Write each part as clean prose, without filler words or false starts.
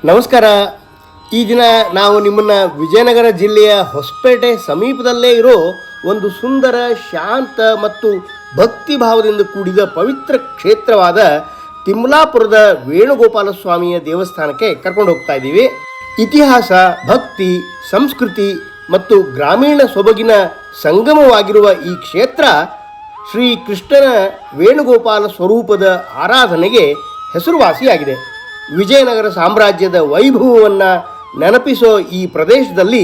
ನಮಸ್ಕಾರ. ಈ ದಿನ ನಾವು ನಿಮ್ಮನ್ನು ವಿಜಯನಗರ ಜಿಲ್ಲೆಯ ಹೊಸಪೇಟೆ ಸಮೀಪದಲ್ಲೇ ಇರೋ ಒಂದು ಸುಂದರ, ಶಾಂತ ಮತ್ತು ಭಕ್ತಿ ಭಾವದಿಂದ ಕೂಡಿದ ಪವಿತ್ರ ಕ್ಷೇತ್ರವಾದ ತಿಮ್ಲಾಪುರದ ವೇಣುಗೋಪಾಲ ಸ್ವಾಮಿಯ ದೇವಸ್ಥಾನಕ್ಕೆ ಕರ್ಕೊಂಡು ಹೋಗ್ತಾ ಇದ್ದೀವಿ. ಇತಿಹಾಸ, ಭಕ್ತಿ, ಸಂಸ್ಕೃತಿ ಮತ್ತು ಗ್ರಾಮೀಣ ಸೊಬಗಿನ ಸಂಗಮವಾಗಿರುವ ಈ ಕ್ಷೇತ್ರ ಶ್ರೀ ಕೃಷ್ಣನ ವೇಣುಗೋಪಾಲ ಸ್ವರೂಪದ ಆರಾಧನೆಗೆ ಹೆಸರುವಾಸಿಯಾಗಿದೆ. ವಿಜಯನಗರ ಸಾಮ್ರಾಜ್ಯದ ವೈಭವವನ್ನು ನೆನಪಿಸೋ ಈ ಪ್ರದೇಶದಲ್ಲಿ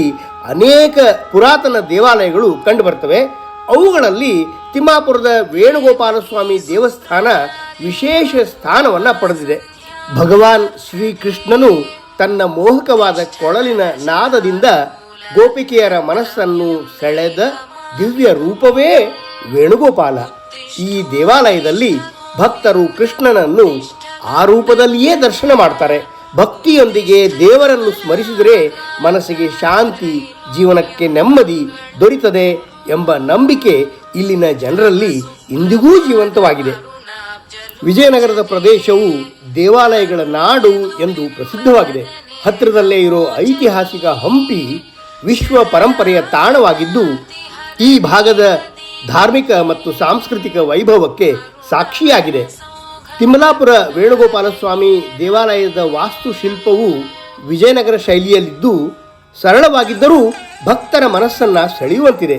ಅನೇಕ ಪುರಾತನ ದೇವಾಲಯಗಳು ಕಂಡುಬರ್ತವೆ. ಅವುಗಳಲ್ಲಿ ತಿಮ್ಮಾಪುರದ ವೇಣುಗೋಪಾಲ ಸ್ವಾಮಿ ದೇವಸ್ಥಾನ ವಿಶೇಷ ಸ್ಥಾನವನ್ನು ಪಡೆದಿದೆ. ಭಗವಾನ್ ಶ್ರೀಕೃಷ್ಣನು ತನ್ನ ಮೋಹಕವಾದ ಕೊಳಲಿನ ನಾದದಿಂದ ಗೋಪಿಕೆಯರ ಮನಸ್ಸನ್ನು ಸೆಳೆದ ದಿವ್ಯ ರೂಪವೇ ವೇಣುಗೋಪಾಲ. ಈ ದೇವಾಲಯದಲ್ಲಿ ಭಕ್ತರು ಕೃಷ್ಣನನ್ನು ಆ ರೂಪದಲ್ಲಿಯೇ ದರ್ಶನ ಮಾಡ್ತಾರೆ. ಭಕ್ತಿಯೊಂದಿಗೆ ದೇವರನ್ನು ಸ್ಮರಿಸಿದರೆ ಮನಸ್ಸಿಗೆ ಶಾಂತಿ, ಜೀವನಕ್ಕೆ ನೆಮ್ಮದಿ ದೊರೆಯುತ್ತದೆ ಎಂಬ ನಂಬಿಕೆ ಇಲ್ಲಿನ ಜನರಲ್ಲಿ ಇಂದಿಗೂ ಜೀವಂತವಾಗಿದೆ. ವಿಜಯನಗರದ ಪ್ರದೇಶವು ದೇವಾಲಯಗಳ ನಾಡು ಎಂದು ಪ್ರಸಿದ್ಧವಾಗಿದೆ. ಹತ್ತಿರದಲ್ಲೇ ಇರೋ ಐತಿಹಾಸಿಕ ಹಂಪಿ ವಿಶ್ವ ಪರಂಪರೆಯ ತಾಣವಾಗಿದ್ದು ಈ ಭಾಗದ ಧಾರ್ಮಿಕ ಮತ್ತು ಸಾಂಸ್ಕೃತಿಕ ವೈಭವಕ್ಕೆ ಸಾಕ್ಷಿಯಾಗಿದೆ. ತಿಮ್ಲಾಪುರ ವೇಣುಗೋಪಾಲ ಸ್ವಾಮಿ ದೇವಾಲಯದ ವಾಸ್ತುಶಿಲ್ಪವು ವಿಜಯನಗರ ಶೈಲಿಯಲ್ಲಿದ್ದು ಸರಳವಾಗಿದ್ದರೂ ಭಕ್ತರ ಮನಸ್ಸನ್ನು ಸೆಳೆಯುವಂತಿದೆ.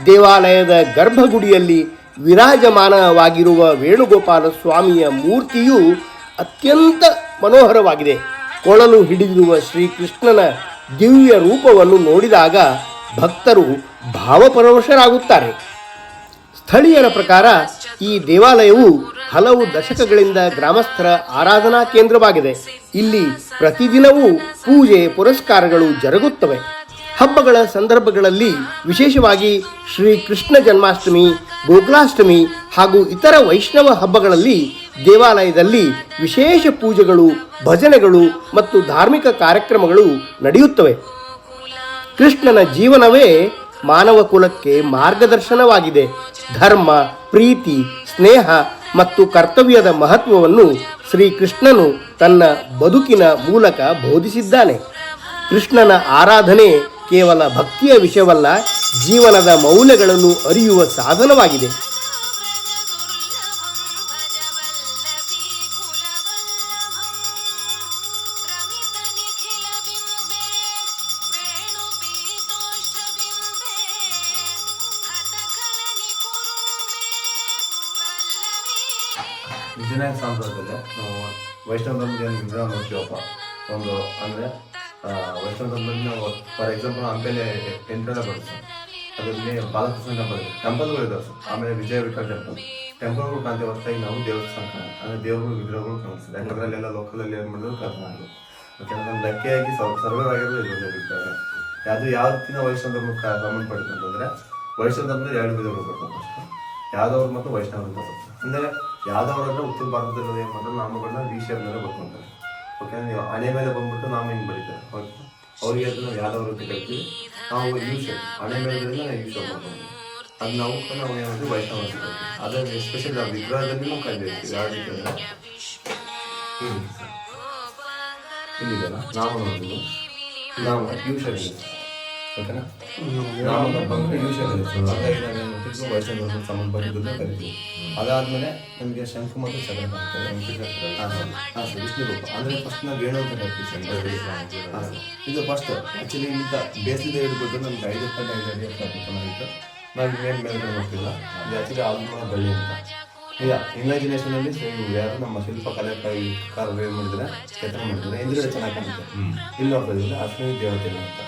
ದೇವಾಲಯದ ಗರ್ಭಗುಡಿಯಲ್ಲಿ ವಿರಾಜಮಾನವಾಗಿರುವ ವೇಣುಗೋಪಾಲ ಸ್ವಾಮಿಯ ಮೂರ್ತಿಯು ಅತ್ಯಂತ ಮನೋಹರವಾಗಿದೆ. ಕೊಳಲು ಹಿಡಿದಿರುವ ಶ್ರೀಕೃಷ್ಣನ ದಿವ್ಯ ರೂಪವನ್ನು ನೋಡಿದಾಗ ಭಕ್ತರು ಭಾವಪರವಶರಾಗುತ್ತಾರೆ. ಸ್ಥಳೀಯರ ಪ್ರಕಾರ ಈ ದೇವಾಲಯವು ಹಲವು ದಶಕಗಳಿಂದ ಗ್ರಾಮಸ್ಥರ ಆರಾಧನಾ ಕೇಂದ್ರವಾಗಿದೆ. ಇಲ್ಲಿ ಪ್ರತಿದಿನವೂ ಪೂಜೆ ಪುರಸ್ಕಾರಗಳು ಜರುಗುತ್ತವೆ. ಹಬ್ಬಗಳ ಸಂದರ್ಭಗಳಲ್ಲಿ, ವಿಶೇಷವಾಗಿ ಶ್ರೀ ಕೃಷ್ಣ ಜನ್ಮಾಷ್ಟಮಿ, ಗೋಕುಲಾಷ್ಟಮಿ ಹಾಗೂ ಇತರ ವೈಷ್ಣವ ಹಬ್ಬಗಳಲ್ಲಿ ದೇವಾಲಯದಲ್ಲಿ ವಿಶೇಷ ಪೂಜೆಗಳು, ಭಜನೆಗಳು ಮತ್ತು ಧಾರ್ಮಿಕ ಕಾರ್ಯಕ್ರಮಗಳು ನಡೆಯುತ್ತವೆ. ಕೃಷ್ಣನ ಜೀವನವೇ ಮಾನವ ಕುಲಕ್ಕೆ ಮಾರ್ಗದರ್ಶನವಾಗಿದೆ. ಧರ್ಮ, ಪ್ರೀತಿ, ಸ್ನೇಹ ಮತ್ತು ಕರ್ತವ್ಯದ ಮಹತ್ವವನ್ನು ಶ್ರೀಕೃಷ್ಣನು ತನ್ನ ಬದುಕಿನ ಮೂಲಕ ಬೋಧಿಸಿದ್ದಾನೆ. ಕೃಷ್ಣನ ಆರಾಧನೆ ಕೇವಲ ಭಕ್ತಿಯ ವಿಷಯವಲ್ಲ, ಜೀವನದ ಮೌಲ್ಯಗಳನ್ನು ಅರಿಯುವ ಸಾಧನವಾಗಿದೆ. ವಿಜಯನಗರ ಸಾಮ್ರಾಜ್ಯದಲ್ಲಿ ನಾವು ವೈಷ್ಣವ ಧರ್ಮದ ಏನು ವಿಗ್ರಹ ನೋಡ್ತೀವಪ್ಪ, ಒಂದು ಅಂದರೆ ವೈಷ್ಣವ ಧರ್ಮದಲ್ಲಿ ನಾವು ಫಾರ್ ಎಕ್ಸಾಂಪಲ್ ಹಂಪೆಲೆ ಟೆಂಪಲ್ ಬರುತ್ತೆ. ಅದರಲ್ಲಿ ಬಾಲಕೃಷ್ಣ ಟೆಂಪಲ್ಗಳು ಇದಾವೆ ಸರ್. ಆಮೇಲೆ ವಿಜಯ ವಿಠಲ ಟೆಂಪಲ್ಗಳು ಕಾಣ್ತೇವೆ. ಹೊರತಾಗಿ ನಾವು ದೇವಸ್ಥಾನ ಅಂದರೆ ದೇವರುಗಳು ವಿಗ್ರಹಗಳು ಕಾಣಿಸ್ತದೆ. ಯಾಕಂದ್ರಲ್ಲೆಲ್ಲ ಲೋಕಲಲ್ಲಿ ಏನು ಮಾಡಿದ್ರು ಕರ್ನಾಟಕ ಯಾಕಂದ್ರೆ ನಮ್ಮ ಲೆಕ್ಕೆಯಾಗಿ ಸರ್ವೇ ಆಗಿರೋದು ಇದೊಂದೇ ವಿಗ್ರಹ. ಅದು ಯಾವ ರೀತಿನ ವೈಷ್ಣವ ಧರ್ಮಕ್ಕೆ ಸಂಬಂಧಪಟ್ಟಿದೆ ಅಂತಂದರೆ, ವೈಷ್ಣವ ಧರ್ಮದಲ್ಲಿ 2 ವಿಧಗಳು ಬರ್ತವೆ. ಯಾದವರು ಮತ್ತು ವೈಷ್ಣವರು ಅಂತ ಬರ್ತದೆ. ಅಂದರೆ ಯಾದವರಾದ್ರೆ ಉತ್ತರ ಭಾರತದಲ್ಲಿ ಏನು ಮಾಡಿದ್ರೆ ನಾಮಗಳನ್ನ ವಿಷಯ ಮೇಲೆ ಬರ್ಕೊಂತಾರೆ. ಓಕೆ, ನೀವು ಹಣೆ ಮೇಲೆ ಬಂದ್ಬಿಟ್ಟು ನಾಮ ಹಿಂಗೆ ಬರೀತಾರೆ. ಓಕೆ, ಅವ್ರಿಗೆ ಅದು ನಾವು ಯಾದವರು ಅಂತ ಕರಿತೀವಿ. ನಾವು ಯೂಶ ಹಣೆ ಮೇಲೆದ್ರಿಂದ ನಾವು ಯೂಶ ಮಾಡ್ಕೊಂಡು ಅದು ನಾವು ಏನಾದ್ರು ವೈಷ್ಣವ ಅಂತ ಕರಿತೀವಿ. ಅದನ್ನು ಎಸ್ಪೆಷಲಿ ಆ ವಿಗ್ರಹದಲ್ಲಿ ನಾವು ಕಂಡಿರ್ತೀವಿ. ಯಾವ ರೀತಿ ಅಂದರೆ ಇಲ್ಲಿದೆಲ್ಲ ನಾಮ ನೋಡಿದ್ವಿ, ನಾಮ ಯೂಶ ಇದೆ. ಓಕೆನಾ, ನಾಮದ ಬಂದರೆ ಯೂಶ ವೈಷ್ಣವ ಸಂಬಂಧಪಟ್ಟಿದ್ದನ್ನು ಕರಿತೀವಿ. ಅದಾದಮೇಲೆ ನಮಗೆ ಶಂಕು ಮತ್ತು ಚಕ್ರ ಕಾಣ್ತದೆ. ವಿಷ್ಣು ರೂಪ ಅಂದರೆ ಫಸ್ಟ್ ನಾವು ವೇಣು ಅಂತ ಕರಿತೀವಿ. ಇದು ಫಸ್ಟ್ ಆ್ಯಕ್ಚುಲಿ ಇಂಥ ಬೇಸಿಗೆ ಹಿಡ್ಬಿಟ್ಟು ನಮ್ಗೆ 5 ಅಡಿ ಚೆನ್ನಾಗಿತ್ತು. ನಾವು ಇನ್ನೇನು ಮೇಲೆ ನೋಡ್ತಿಲ್ಲ. ಇದು ಆ್ಯಕ್ಚುಲಿ ಆಲ್ಮೂಲ ಬಳ್ಳಿ ಅಂತ. ಈಗ ಇಮ್ಯಾಜಿನೇಷನಲ್ಲಿ ಯಾರು ನಮ್ಮ ಶಿಲ್ಪಕಲೆಕಾರರು ಏನು ಮಾಡಿದರೆ ಕೆತ್ತನೆ ಮಾಡಿದರೆ ಹಿಂದ್ಗಡೆ ಚೆನ್ನಾಗಿ ಕಾಣುತ್ತೆ. ಇಲ್ಲಿ ನೋಡ್ತಾ ಇದ್ದಿಲ್ಲ ಅಶ್ವಿನಿ ದೇವತೆ ಅಂತ.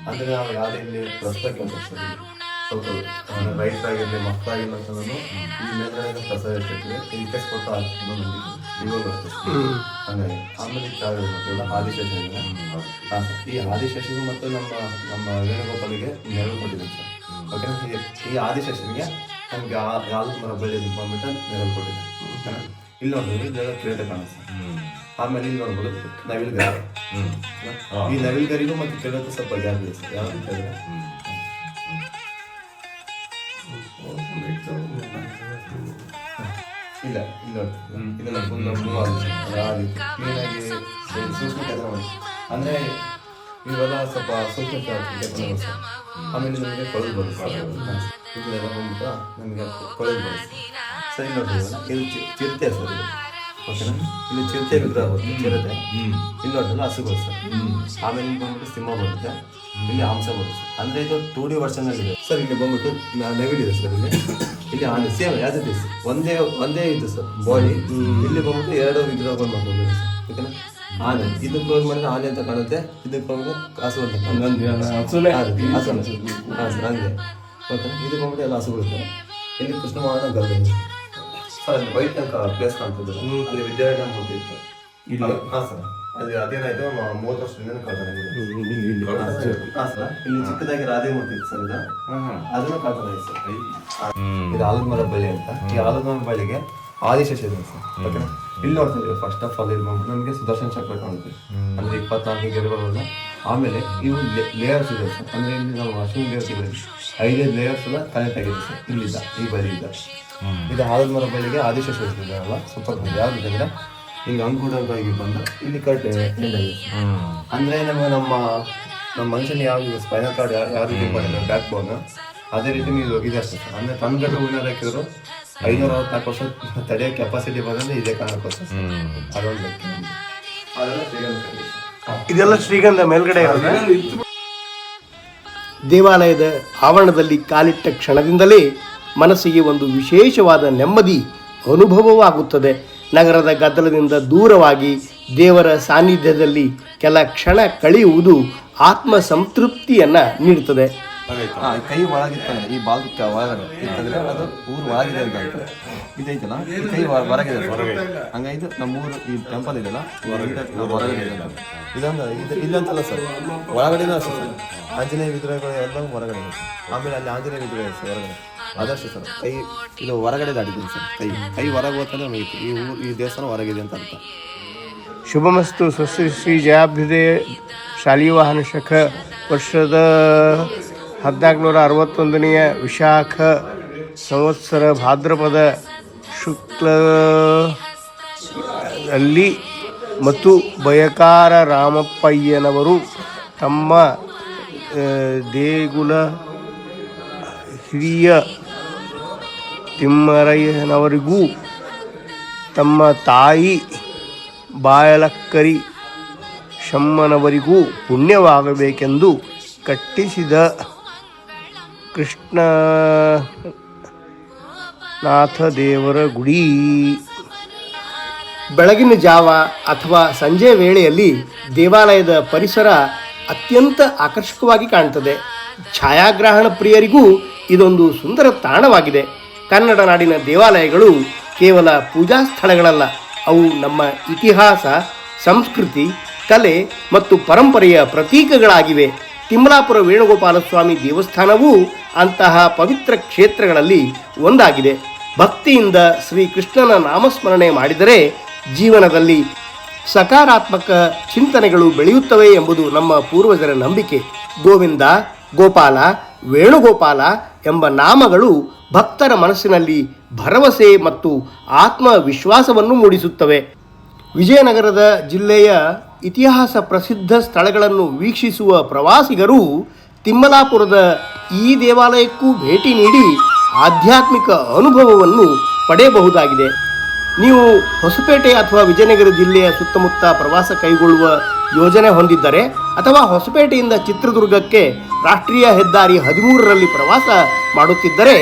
ಅಂದರೆ ನಾವು ಯಾವುದೇ ಇಲ್ಲಿ ಪ್ರಸ್ತುತಕ್ಕೆ ಸ್ವಲ್ಪ ರೈತರಾಗಿರಲಿ ಮಕ್ಕಳಾಗಿಲ್ಲ ಅಂತಂದ್ರೂ ಈ ಮೇಲ್ಗಡೆ ಪ್ರಸಾದ ಇರ್ತಿರ್ತೀವಿ. ಈ ಕೊಟ್ಟು ಹಾಕ್ಕೊಂಡು ಇವಾಗ ಬರ್ತದೆ. ಹಾಗಾಗಿ ಆಮೇಲೆ ಕಾಲ ಆದಿಶೇಷ ಇದೆ. ಈ ಆದಿಶೇಷಿಗೂ ಮತ್ತು ನಮ್ಮ ವೇಣುಗೋಪಾಲಿಗೆ ನೆರಳು ಕೊಟ್ಟಿದ್ದೀವಿ ಸರ್. ಓಕೆನಾ, ಈ ಆದಿಶೇಷನಿಗೆ ನಮಗೆ ಯಾವ್ದು ಮರ ಬೆಳೆ ಬಂದ್ಬಿಟ್ಟು ನೆರಳು ಕೊಟ್ಟಿದೆ. ಓಕೆನಾ, ಇಲ್ಲಿ ನೋಡಿದ್ರೆ ಇದೆಲ್ಲ ಕ್ರಿಯೇಟ ಕಾಣಿಸ್ತದೆ. ಆಮೇಲೆ ಇಲ್ಲಿ ನೋಡ್ಬೋದು ನವಿಲ್ಗರಿ. ಈ ನವಿಲ್ಗರಿಗೂ ಮತ್ತು ಕೆಲವತ್ತು ಸ್ವಲ್ಪ ಗ್ಯಾಪ್ ಇದೆ ಸರ್. ಯಾವ ರೀತಿ ಅಂದರೆ ಇಲ್ಲ ಇಲ್ಲ ಇದೆಲ್ಲ ಫುಲ್ ಮೂವ್ ಆಗುತ್ತೆ. ಆ ರೀತಿ ಕ್ಲೀನಾಗಿ ಸೂಕ್ಷ್ಮ ಕೆಲಸ ಮಾಡಿ ಅಂದರೆ ಇವೆಲ್ಲ ಸ್ವಲ್ಪ ಸೂಕ್ಷ್ಮ ಸರ್. ಆಮೇಲೆ ನಮಗೆ ಕೊಳಲು ಬರುತ್ತೆ ಇದೆಲ್ಲ ಬಂದ್ಬಿಟ್ಟು ನಮಗೆ ಕೊಳಲು ಬರುತ್ತೆ ಸರ್. ಇಲ್ಲಿ ನೋಡ್ರಿ ಇದು ಚಿರತೆ ಸರ್ ಇದು, ಓಕೆನಾ. ಇಲ್ಲಿ ಚಿರತೆ ವಿಗ್ರಹ ಬರುತ್ತೆ, ಚಿರತೆ. ಇಲ್ಲಿ ನೋಡಿದ್ರೆ ಹಸು ಬರುತ್ತೆ ಸರ್. ಆಮೇಲೆ ಇಲ್ಲಿ ಬಂದ್ಬಿಟ್ಟು ಸಿಂಹ ಬರುತ್ತೆ, ಇಲ್ಲಿ ಹಂಸ ಬರುತ್ತೆ. ಅಂದರೆ ಇದು 2D ವರ್ಷನಲ್ಲಿ ಇದೆ ಸರ್. ಇಲ್ಲಿ ಬಂದ್ಬಿಟ್ಟು ನವಿಲಿದೆ ಸರ್. ಇಲ್ಲಿ ಆನೆ ಸೇಮ್ ಯಾವ್ದು ಇದೆ ಸರ್, ಒಂದೇ ಇದು ಸರ್ ಬಾಡಿ. ಇಲ್ಲಿ ಬಂದ್ಬಿಟ್ಟು 2 ವಿಗ್ರಹಗಳು ಮಾಡ್ಬೋದು ಸರ್, ಓಕೆನಾ. ಆನೆ ಇದಕ್ಕೆ ಕ್ಲೋಸ್ ಮಾಡಿದ್ರೆ ಆನೆ ಅಂತ ಕಾಣುತ್ತೆ, ಇದಕ್ಕೆ ಬಂದ್ಬಿಟ್ಟು ಹಸು ಅಂತ ಕಾಣುತ್ತೆ. ಹಾಂ ಸರ್ ಹಂಗೆ, ಓಕೆನಾ. ಇದು ಬಂದ್ಬಿಟ್ಟು ಎಲ್ಲ ಹಸುಗಳು ಸರ್. ಇಲ್ಲಿ ಕೃಷ್ಣ ಮಹಾರಾಜ ಗರ್ಭ ಇದೆ ಸರ್. ಅಲ್ಲಿ ವೈಟ್ ಅಂತ ಪ್ಲೇಸ್ ಕಾಣ್ತಿದ್ರು, ಅಲ್ಲಿ ವಿದ್ಯಾರಣ್ಯ ಮೂರ್ತಿ ಇತ್ತು. ಹಾಂ ಸರ್, ಅದು ಅದೇನಾಯ್ತು 30 ವರ್ಷದಿಂದ ಕಾಣ್ತಾನೆ. ಹಾಂ ಸರ್, ಇಲ್ಲಿ ಚಿಕ್ಕದಾಗಿ ರಾಧೆ ಮೂರ್ತಿ ಇತ್ತು ಸರ್, ಇದು ಅದನ್ನು ಕಾಣ್ತಾನೆ ಸರ್. ಇದು ಆಲದ ಮರ ಬಳ್ಳಿ ಅಂತ. ಈ ಆಲದ ಮರ ಬಳ್ಳಿಗೆ ಆದಿಶೇಷ ಇದೆ ಸರ್, ಓಕೆನಾ. ಇಲ್ಲಿ ನೋಡ್ತಾ ಇದ್ದೀವಿ ಫಸ್ಟ್ ಆಫ್ ಆಲ್ ಇಲ್ಲಿ ಬಂದ್ಬಿಟ್ಟು ನಮಗೆ ಸುದರ್ಶನ ಚಕ್ರ ಕಾಣುತ್ತೆ, ಅಂದರೆ 24 ಗೆರೆಗಳನ್ನ. ಆಮೇಲೆ ಇವು ಲೇಯರ್ಸ್ ಇದೆ ಸರ್, ಅಂದರೆ ಇಲ್ಲಿ ನಾವು ಅಶ್ವಿನಿ ದೇವತೆಗಳಿಗೆ 5 ಲೇಯರ್ಸ್ ಎಲ್ಲ ಕನೆಕ್ಟ್ ಆಗಿದೆ ಸರ್. ಇಲ್ಲಿದ್ದ ಈ ಬಳಿಯಿಂದ ಇದು ಆಲದ ಮರ ಬಳ್ಳಿಗೆ ಆದಿಶೇಷ ಇರ್ತಿದ್ದಾರಲ್ಲ ಸೂಪರ್. ಯಾವ್ದಿದೆ ಅಂದರೆ ಹಿಂಗೆ ಅಂಕುಡವಾಗಿ ಬಂದು ಇಲ್ಲಿ ಕಟ್ ಎಂಡ್ ಆಗಿದೆ. ಅಂದರೆ ನಮಗೆ ನಮ್ಮ ಮನುಷ್ಯನ ಯಾವ ಸ್ಪೈನಲ್ ಕಾರ್ಡ್ ಯಾವ ರೀತಿ ಮಾಡಿದ್ರೆ ಬ್ಯಾಕ್ ಬೋನ್, ಅದೇ ರೀತಿ ನೀವು ಇದೆ ಅಷ್ಟೇ ಸರ್. ಅಂದರೆ ತನ್ನ ಹೂವಿನ ಹಾಕಿದ್ರು 564 ವರ್ಷ ತಡೆಯೋ ಕೆಪಾಸಿಟಿ ಬಂದ್ರೆ ಇದೇ ಕಾರಣಕ್ಕೋಸ್ಕರ ಅದೊಂದು. ಇದೆಲ್ಲ ಶ್ರೀಗಂಧ ಮೇಲ್ಗಡೆ ದೇವಾಲಯದ ಆವರಣದಲ್ಲಿ ಕಾಲಿಟ್ಟ ಕ್ಷಣದಿಂದಲೇ ಮನಸ್ಸಿಗೆ ಒಂದು ವಿಶೇಷವಾದ ನೆಮ್ಮದಿ ಅನುಭವವಾಗುತ್ತದೆ. ನಗರದ ಗದ್ದಲದಿಂದ ದೂರವಾಗಿ ದೇವರ ಸಾನ್ನಿಧ್ಯದಲ್ಲಿ ಕೆಲ ಕ್ಷಣ ಕಳೆಯುವುದು ಆತ್ಮ ಸಂತೃಪ್ತಿಯನ್ನು ನೀಡುತ್ತದೆ. ಕೈ ಒಳಗಿರ್ತಾನೆ, ಈ ಬಾಲ್ಕ ಒಳಗಡೆ ಇರ್ತಂದ್ರೆ ಅದು ಊರು ಒಳಗಿದೆ ಅಂತ ಹೇಳ್ತಾರೆ. ಇದೈತಲ್ಲ ಈ ಕೈ ಹೊರಗಿದೆ ಹಂಗಾಯ್ತು. ನಮ್ಮ ಊರು ಈ ಟೆಂಪಲ್ ಇದೆಯಲ್ಲ ಹೊರಗಡೆ ಇದೆ ಅಂತ. ಇದೊಂದು ಇಲ್ಲಂತಲ್ಲ ಸರ್, ಒಳಗಡೆನೂ ಅಷ್ಟೇ ಸರ್. ಆಂಜನೇಯ ವಿಗ್ರಹಗಳು ಎಲ್ಲ ಹೊರಗಡೆ ಇದೆ. ಆಮೇಲೆ ಅಲ್ಲಿ ಆಂಜನೇಯ ವಿಗ್ರಹ ಇದೆ ಸರ್ ಹೊರಗಡೆ, ಅದಷ್ಟೇ ಸರ್. ಕೈ ಇದು ಹೊರಗಡೆ ದಾಟಿದ್ದೀನಿ ಸರ್. ಕೈ ಹೊರಗೆ ಹೋಗ್ತಾನೆ ಮುಗಿತು. ಈ ದೇವಸ್ಥಾನ ಹೊರಗಿದೆ ಅಂತ ಅರ್ಥ. ಶುಭಮಸ್ತು. ಸ್ವಸ್ತಿ ಶ್ರೀ ಜಯಾಭ್ಯುದಯ ಶಾಲಿವಾಹನ ಶಕ ವರ್ಷದ 1461ನೇ ವಿಶಾಖ ಸಂವತ್ಸರ ಭಾದ್ರಪದ ಶುಕ್ಲದಲ್ಲಿ ಮತ್ತು ಬಯಕಾರ ರಾಮಪ್ಪಯ್ಯನವರು ತಮ್ಮ ದೇಗುಲ ಹಿರಿಯ ತಿಮ್ಮರಯ್ಯನವರಿಗೂ ತಮ್ಮ ತಾಯಿ ಬಾಯಲಕ್ಕರಿ ಶಮ್ಮನವರಿಗೂ ಪುಣ್ಯವಾಗಬೇಕೆಂದು ಕಟ್ಟಿಸಿದ ಕೃಷ್ಣನಾಥ ದೇವರ ಗುಡಿ. ಬೆಳಗಿನ ಜಾವ ಅಥವಾ ಸಂಜೆ ವೇಳೆಯಲ್ಲಿ ದೇವಾಲಯದ ಪರಿಸರ ಅತ್ಯಂತ ಆಕರ್ಷಕವಾಗಿ ಕಾಣುತ್ತದೆ. ಛಾಯಾಗ್ರಹಣ ಪ್ರಿಯರಿಗೂ ಇದೊಂದು ಸುಂದರ ತಾಣವಾಗಿದೆ. ಕನ್ನಡ ನಾಡಿನ ದೇವಾಲಯಗಳು ಕೇವಲ ಪೂಜಾ ಸ್ಥಳಗಳಲ್ಲ, ಅವು ನಮ್ಮ ಇತಿಹಾಸ, ಸಂಸ್ಕೃತಿ, ಕಲೆ ಮತ್ತು ಪರಂಪರೆಯ ಪ್ರತೀಕಗಳಾಗಿವೆ. ತಿಮ್ಮಲಾಪುರ ವೇಣುಗೋಪಾಲ ಸ್ವಾಮಿ ದೇವಸ್ಥಾನವೂ ಅಂತಹ ಪವಿತ್ರ ಕ್ಷೇತ್ರಗಳಲ್ಲಿ ಒಂದಾಗಿದೆ. ಭಕ್ತಿಯಿಂದ ಶ್ರೀಕೃಷ್ಣನ ನಾಮಸ್ಮರಣೆ ಮಾಡಿದರೆ ಜೀವನದಲ್ಲಿ ಸಕಾರಾತ್ಮಕ ಚಿಂತನೆಗಳು ಬೆಳೆಯುತ್ತವೆ ಎಂಬುದು ನಮ್ಮ ಪೂರ್ವಜರ ನಂಬಿಕೆ. ಗೋವಿಂದ, ಗೋಪಾಲ, ವೇಣುಗೋಪಾಲ ಎಂಬ ನಾಮಗಳು ಭಕ್ತರ ಮನಸ್ಸಿನಲ್ಲಿ ಭರವಸೆ ಮತ್ತು ಆತ್ಮವಿಶ್ವಾಸವನ್ನು ಮೂಡಿಸುತ್ತವೆ. ವಿಜಯನಗರದ ಜಿಲ್ಲೆಯ ಇತಿಹಾಸ ಪ್ರಸಿದ್ಧ ಸ್ಥಳಗಳನ್ನು ವೀಕ್ಷಿಸುವ ಪ್ರವಾಸಿಗರು ತಿಮ್ಮಲಾಪುರದ ಈ ದೇವಾಲಯಕ್ಕೂ ಭೇಟಿ ನೀಡಿ ಆಧ್ಯಾತ್ಮಿಕ ಅನುಭವವನ್ನು ಪಡೆಯಬಹುದಾಗಿದೆ. ನೀವು ಹೊಸಪೇಟೆ ಅಥವಾ ವಿಜಯನಗರ ಜಿಲ್ಲೆಯ ಸುತ್ತಮುತ್ತ ಪ್ರವಾಸ ಕೈಗೊಳ್ಳುವ ಯೋಜನೆ ಹೊಂದಿದ್ದರೆ ಅಥವಾ ಹೊಸಪೇಟೆಯಿಂದ ಚಿತ್ರದುರ್ಗಕ್ಕೆ ರಾಷ್ಟ್ರೀಯ ಹೆದ್ದಾರಿ 13ರಲ್ಲಿ ಪ್ರವಾಸ ಮಾಡುತ್ತಿದ್ದರೆ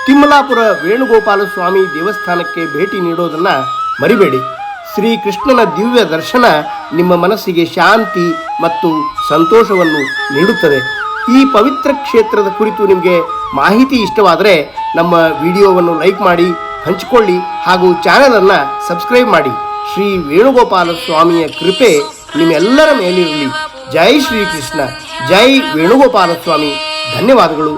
ತಿಮ್ಮಲಾಪುರ ವೇಣುಗೋಪಾಲ ಸ್ವಾಮಿ ದೇವಸ್ಥಾನಕ್ಕೆ ಭೇಟಿ ನೀಡೋದನ್ನು ಮರಿಬೇಡಿ. ಶ್ರೀಕೃಷ್ಣನ ದಿವ್ಯ ದರ್ಶನ ನಿಮ್ಮ ಮನಸ್ಸಿಗೆ ಶಾಂತಿ ಮತ್ತು ಸಂತೋಷವನ್ನು ನೀಡುತ್ತದೆ. ಈ ಪವಿತ್ರ ಕ್ಷೇತ್ರದ ಕುರಿತು ನಿಮಗೆ ಮಾಹಿತಿ ಇಷ್ಟವಾದರೆ ನಮ್ಮ ವಿಡಿಯೋವನ್ನು ಲೈಕ್ ಮಾಡಿ, ಹಂಚಿಕೊಳ್ಳಿ ಹಾಗೂ ಚಾನಲನ್ನು ಸಬ್ಸ್ಕ್ರೈಬ್ ಮಾಡಿ. ಶ್ರೀ ವೇಣುಗೋಪಾಲ ಸ್ವಾಮಿಯ ಕೃಪೆ ನಿಮ್ಮೆಲ್ಲರ ಮೇಲಿರಲಿ. ಜೈ ಶ್ರೀಕೃಷ್ಣ, ಜೈ ವೇಣುಗೋಪಾಲ ಸ್ವಾಮಿ. ಧನ್ಯವಾದಗಳು.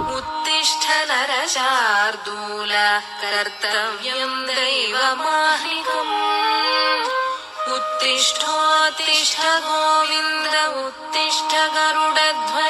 उत्तिष्ठोत्तिष्ठ गोविन्द उत्तिष्ठ गरुडध्वज।